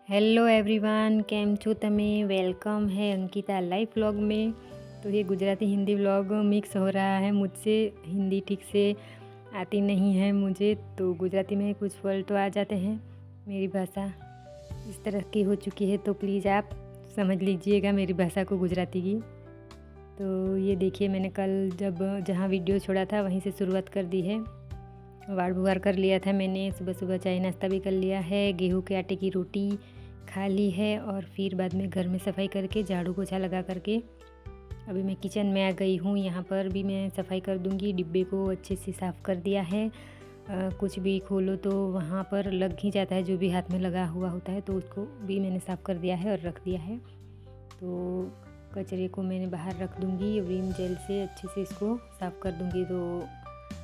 Hello everyone, કેમ છો તમે? वेलकम है अंकिता लाइव व्लॉग में। तो ये गुजराती हिंदी व्लॉग मिक्स हो रहा है मुझसे। हिंदी ठीक से आती नहीं है मुझे, तो गुजराती में कुछ वर्ड तो आ जाते हैं। मेरी भाषा इस तरह की हो चुकी है, तो प्लीज़ आप समझ लीजिएगा मेरी भाषा को गुजराती की। तो ये देखिए, मैंने कल जहाँ वीडियो छोड़ा था वहीं से शुरुआत कर दी है। वाड़ बुवार कर लिया था मैंने, सुबह सुबह चाय नाश्ता भी कर लिया है, गेहूं के आटे की रोटी खा ली है और फिर बाद में घर में सफाई करके झाड़ू पोछा लगा करके अभी मैं किचन में आ गई हूँ। यहाँ पर भी मैं सफाई कर दूँगी। डिब्बे को अच्छे से साफ़ कर दिया है। कुछ भी खोलो तो वहाँ पर लग ही जाता है, जो भी हाथ में लगा हुआ होता है, तो उसको भी मैंने साफ़ कर दिया है और रख दिया है। तो कचरे को मैंने बाहर रख दूँगी, विम जेल से अच्छे से इसको साफ़ कर दूँगी। तो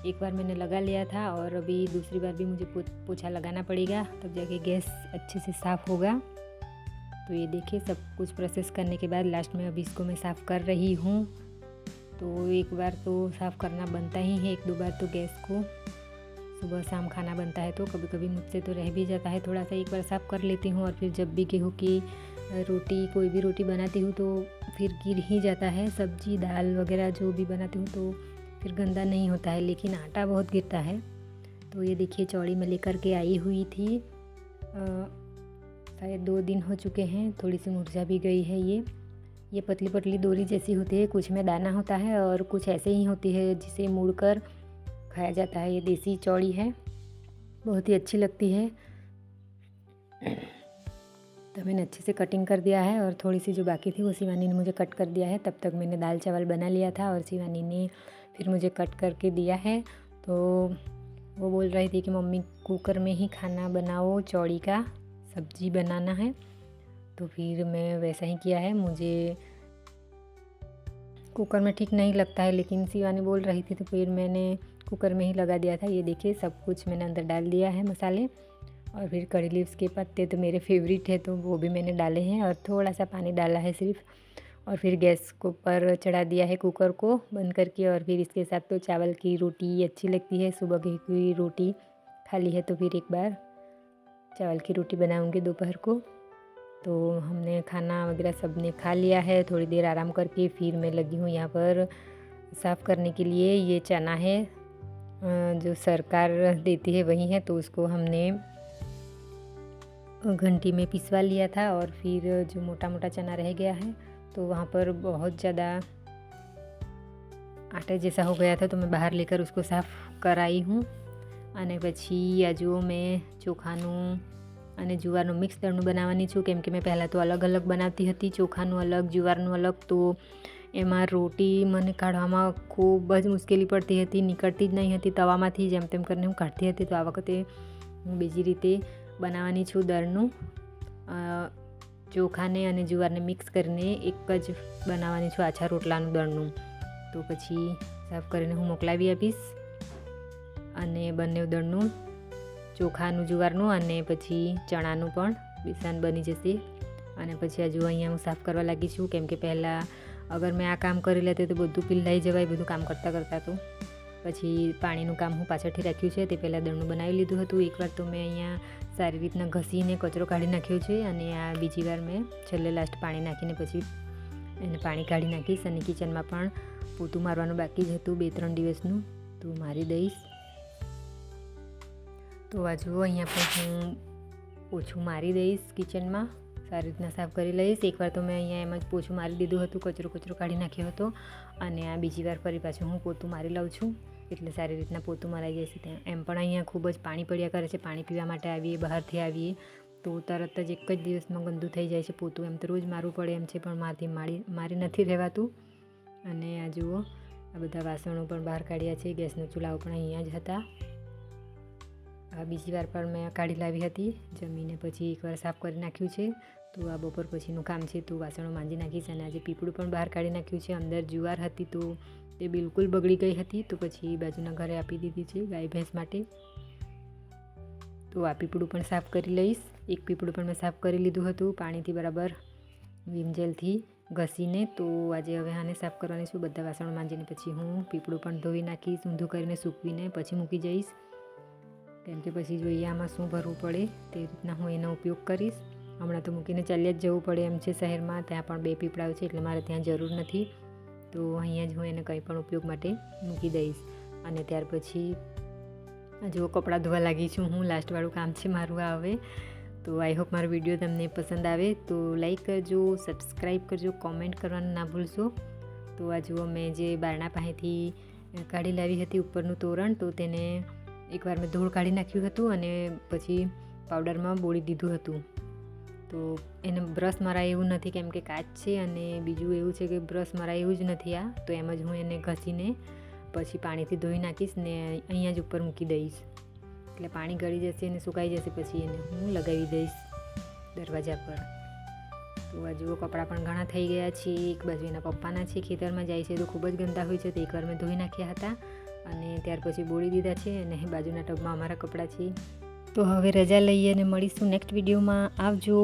एक बार मैंने लगा लिया था और अभी दूसरी बार भी मुझे पोछा लगाना पड़ेगा, तब जाके गैस अच्छे से साफ़ होगा। तो ये देखिए, सब कुछ प्रोसेस करने के बाद लास्ट में अभी इसको मैं साफ़ कर रही हूँ। तो एक बार तो साफ़ करना बनता ही है, एक दो बार तो गैस को सुबह शाम खाना बनता है, तो कभी कभी मुझसे तो रह भी जाता है थोड़ा सा। एक बार साफ़ कर लेती हूँ और फिर जब भी गेहूँ की रोटी कोई भी रोटी बनाती हूँ तो फिर गिर ही जाता है। सब्जी दाल वगैरह जो भी बनाती हूँ तो फिर गंदा नहीं होता है, लेकिन आटा बहुत गिरता है। तो ये देखिए, चौड़ी में लेकर के आई हुई थी, शायद 2 दिन हो चुके हैं। थोड़ी सी मुरझा भी गई है। ये पतली पतली डोरी जैसी होती है, कुछ में दाना होता है और कुछ ऐसे ही होती है जिसे मुड़कर खाया जाता है। ये देसी चौड़ी है, बहुत ही अच्छी लगती है। तो मैंने अच्छे से कटिंग कर दिया है और थोड़ी सी जो बाकी थी वो शिवानी ने मुझे कट कर दिया है। तब तक मैंने दाल चावल बना लिया था और शिवानी ने फिर मुझे कट करके दिया है। तो वो बोल रही थी कि मम्मी कुकर में ही खाना बनाओ, चौड़ी का सब्जी बनाना है। तो फिर मैं वैसा ही किया है। मुझे कुकर में ठीक नहीं लगता है, लेकिन शिवानी बोल रही थी तो फिर मैंने कुकर में ही लगा दिया था। ये देखिए, सब कुछ मैंने अंदर डाल दिया है मसाले, और फिर कड़ी लीव्स के पत्ते तो मेरे फेवरेट है, तो वो भी मैंने डाले हैं और थोड़ा सा पानी डाला है सिर्फ। और फिर गैस को ऊपर चढ़ा दिया है कुकर को बंद करके। और फिर इसके साथ तो चावल की रोटी अच्छी लगती है। सुबह की रोटी खा ली है तो फिर एक बार चावल की रोटी बनाऊंगी दोपहर को। तो हमने खाना वगैरह सब ने खा लिया है। थोड़ी देर आराम करके फिर मैं लगी हूँ यहाँ पर साफ़ करने के लिए। ये चना है जो सरकार देती है वही है, तो उसको हमने घंटी में पिसवा लिया था। और फिर जो मोटा मोटा चना रह गया है तो वहाँ पर बहुत ज़्यादा आटा जैसा हो गया था, तो मैं बाहर लेकर उसको साफ़ कराई हूँ। અને પછી આજુ મેં ચોખાનું અને જુવારનું મિક્સ દળનું બનાવવાની છું, કેમ કે મેં પહેલાં તો અલગ અલગ બનાવતી હતી, ચોખાનું અલગ જુવારનું અલગ। તો એમાં રોટી મને કાઢવામાં ખૂબ જ મુશ્કેલી પડતી હતી, નીકળતી જ નહીં હતી તવામાંથી। જેમ તેમ કરીને હું કાઢતી હતી। તો આ વખતે હું બીજી રીતે બનાવવાની છું દળનું। ચોખાને અને જુવારને મિક્સ કરીને એક જ બનાવવાની છું આછા રોટલાનું દળનું। તો પછી સાફ કરીને હું મોકલાવી આપીશ। અને બંને દળનું, ચોખાનું જુવારનું અને પછી ચણાનું પણ બેસન બની જશે। અને પછી હજુ અહીંયા હું સાફ કરવા લાગી છું, કેમ કે પહેલાં અગર મેં આ કામ કરી લેતી તો બધું પીલાઈ જવાય બધું કામ કરતાં કરતાં। તો પછી પાણીનું કામ હું પાછળથી રાખ્યું છે, તે પહેલાં દળનું બનાવી લીધું હતું। એકવાર તો મેં અહીંયા સારી રીતના ઘસીને કચરો કાઢી નાખ્યો છે, અને આ બીજી વાર મેં છેલ્લે લાસ્ટ પાણી નાખીને પછી એને પાણી કાઢી નાખીશ। અને કિચનમાં પણ પોતું મારવાનું બાકી જ હતું 2-3 દિવસનું, તો મારી દઈશ। તો આ જુઓ, અહીંયા પણ હું પોછું મારી દઈશ, કિચનમાં સારી રીતના સાફ કરી લઈશ। એકવાર તો મેં અહીંયા એમ જ પોછું મારી દીધું હતું, કચરો કાઢી નાખ્યો હતો, અને આ બીજી વાર ફરી પાછું હું પોતું મારી લઉં છું, એટલે સારી રીતના પોતું મરાઈ જશે। ત્યાં એમ પણ અહીંયા ખૂબ જ પાણી પડ્યા કરે છે। પાણી પીવા માટે આવીએ, બહારથી આવીએ તો તરત જ એક જ દિવસમાં ગંદુ થઈ જાય છે પોતું। એમ તો રોજ મારવું પડે એમ છે, પણ મારથી મારી નથી રહેવાતું। અને આ જુઓ, આ બધા વાસણો પણ બહાર કાઢ્યા છે, ગેસનો ચૂલાઓ પણ અહીંયા જ હતા। આ બીજી વાર પણ મેં કાઢી લાવી હતી, જમીને પછી એકવાર સાફ કરી નાખ્યું છે। તો આ બપોર પછીનું કામ છે, તો વાસણો માંજી નાખીશ। અને આજે પીપળું પણ બહાર કાઢી નાખ્યું છે। અંદર જુવાર હતી તો તે બિલકુલ બગડી ગઈ હતી, તો પછી બાજુના ઘરે આપી દીધી છે ગાય ભેંસ માટે। તો આ પીપળું પણ સાફ કરી લઈશ। એક પીપળું પણ મેં સાફ કરી લીધું હતું પાણીથી બરાબર વિમ જેલથી ઘસીને। તો આજે હવે આને સાફ કરવાની છું। બધા વાસણો માંજીને પછી હું પીપળું પણ ધોઈ નાખીશ, ઊંધું કરીને સૂકવીને પછી મૂકી જઈશ, કેમ કે પછી જોઈએ આમાં શું ભરવું પડે તે રીતના હું એનો ઉપયોગ કરીશ। હમણાં તો મૂકીને ચાલ્યા જ જવું પડે એમ છે શહેરમાં. ત્યાં પણ 2 પીપળાઓ છે એટલે મારે ત્યાં જરૂર નથી, તો અહીંયા જ હું એને કંઈ પણ ઉપયોગ માટે મૂકી દઈશ. અને ત્યાર પછી જો કપડાં ધોવા લાગી છું હું. લાસ્ટવાળું કામ છે મારું આ હવે. તો આઈ હોપ મારો વિડીયો તમને પસંદ આવે તો લાઈક કરજો, સબસ્ક્રાઈબ કરજો, કોમેન્ટ કરવાનું ના ભૂલશો. તો આ જુઓ મેં જે બારણા પાસેથી કાઢી લાવી હતી ઉપરનું તોરણ, તો તેને એકવાર મેં ધૂળ કાઢી નાખ્યું હતું અને પછી પાવડરમાં બોળી દીધું હતું. તો એને બ્રશ મરાય એવું નથી કેમ કે કાચ છે, અને બીજું એવું છે કે બ્રશ મરાય એવું જ નથી આ. તો એમ જ હું એને ઘસીને પછી પાણીથી ધોઈ નાખીશ ને અહીંયા જ ઉપર મૂકી દઈશ. એટલે પાણી ગળી જશે અને સુકાઈ જશે પછી એને હું લગાવી દઈશ દરવાજા પર. તો આ જુઓ કપડાં પણ ઘણા થઈ ગયા છે. એક બાજુ એના પપ્પાના છે, ખેતરમાં જાય છે તો ખૂબ જ ગંદા હોય છે, તો એકવાર મેં ધોઈ નાખ્યા હતા અને ત્યાર પછી બોળી દીધા છે. અને બાજુના ટબમાં અમારા કપડાં છે. તો હવે રજા લઈએ અને મળીશું નેક્સ્ટ વિડીયોમાં. આવજો.